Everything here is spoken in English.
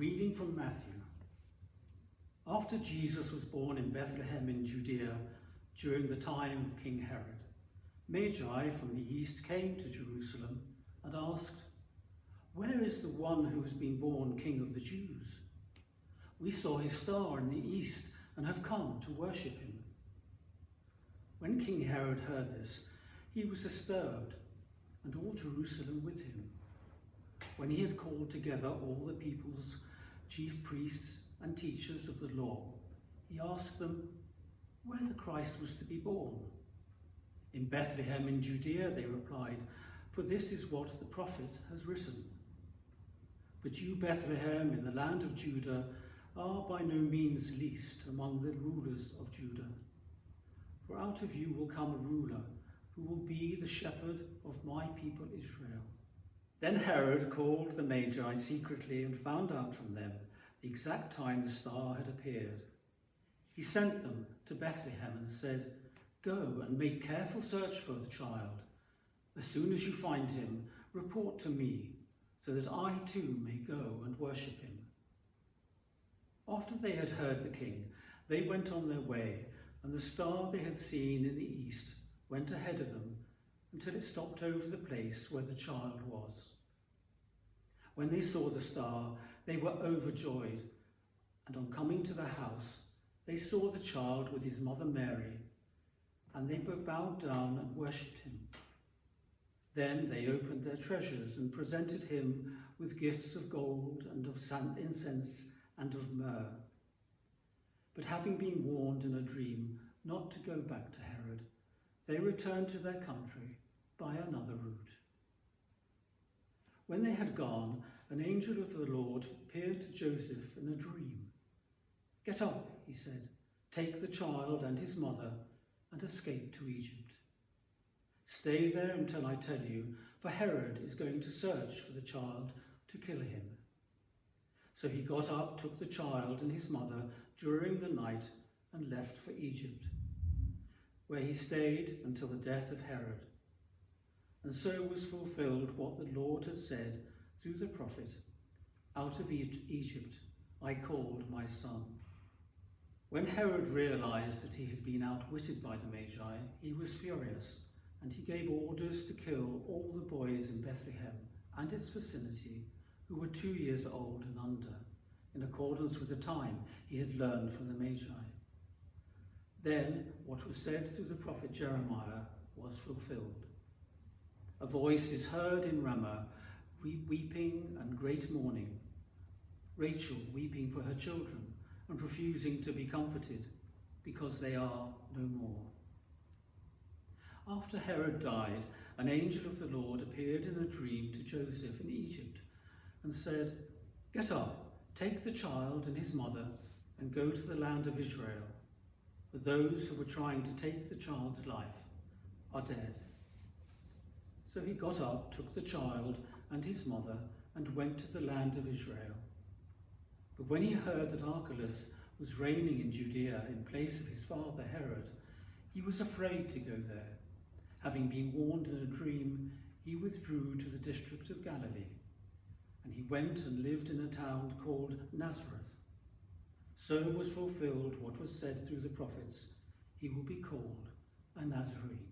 reading from Matthew. After Jesus was born in Bethlehem in Judea during the time of King Herod, Magi from the east came to Jerusalem and asked, "Where is the one who has been born King of the Jews? We saw his star in the east and have come to worship him." When King Herod heard this, he was disturbed, and all Jerusalem with him. When he had called together all the people's chief priests and teachers of the law, he asked them where the Christ was to be born. "In Bethlehem in Judea," they replied, "for this is what the prophet has written. But you, Bethlehem, in the land of Judah, are by no means least among the rulers of Judah. For out of you will come a ruler who will be the shepherd of my people Israel." Then Herod called the Magi secretly and found out from them the exact time the star had appeared. He sent them to Bethlehem and said, "Go and make careful search for the child. As soon as you find him, report to me, so that I too may go and worship him." After they had heard the king, they went on their way, and the star they had seen in the east went ahead of them until it stopped over the place where the child was. When they saw the star, they were overjoyed, and on coming to the house, they saw the child with his mother Mary, and they bowed down and worshipped him. Then they opened their treasures and presented him with gifts of gold and of incense and of myrrh. But having been warned in a dream not to go back to Herod, they returned to their country by another route. When they had gone, an angel of the Lord appeared to Joseph in a dream. "Get up," he said, "take the child and his mother and escape to Egypt. Stay there until I tell you, for Herod is going to search for the child to kill him." So he got up, took the child and his mother during the night and left for Egypt, where he stayed until the death of Herod. And so was fulfilled what the Lord had said through the prophet, "Out of Egypt I called my son." When Herod realized that he had been outwitted by the Magi, he was furious, and he gave orders to kill all the boys in Bethlehem and its vicinity who were 2 years old and under, in accordance with the time he had learned from the Magi. Then what was said through the prophet Jeremiah was fulfilled. "A voice is heard in Ramah, weeping and great mourning, Rachel weeping for her children and refusing to be comforted, because they are no more." After Herod died, an angel of the Lord appeared in a dream to Joseph in Egypt and said, "Get up, take the child and his mother and go to the land of Israel, for those who were trying to take the child's life are dead." So he got up, took the child and his mother, and went to the land of Israel. But when he heard that Archelaus was reigning in Judea in place of his father Herod, he was afraid to go there. Having been warned in a dream, he withdrew to the district of Galilee, and he went and lived in a town called Nazareth. So was fulfilled what was said through the prophets, "He will be called a Nazarene."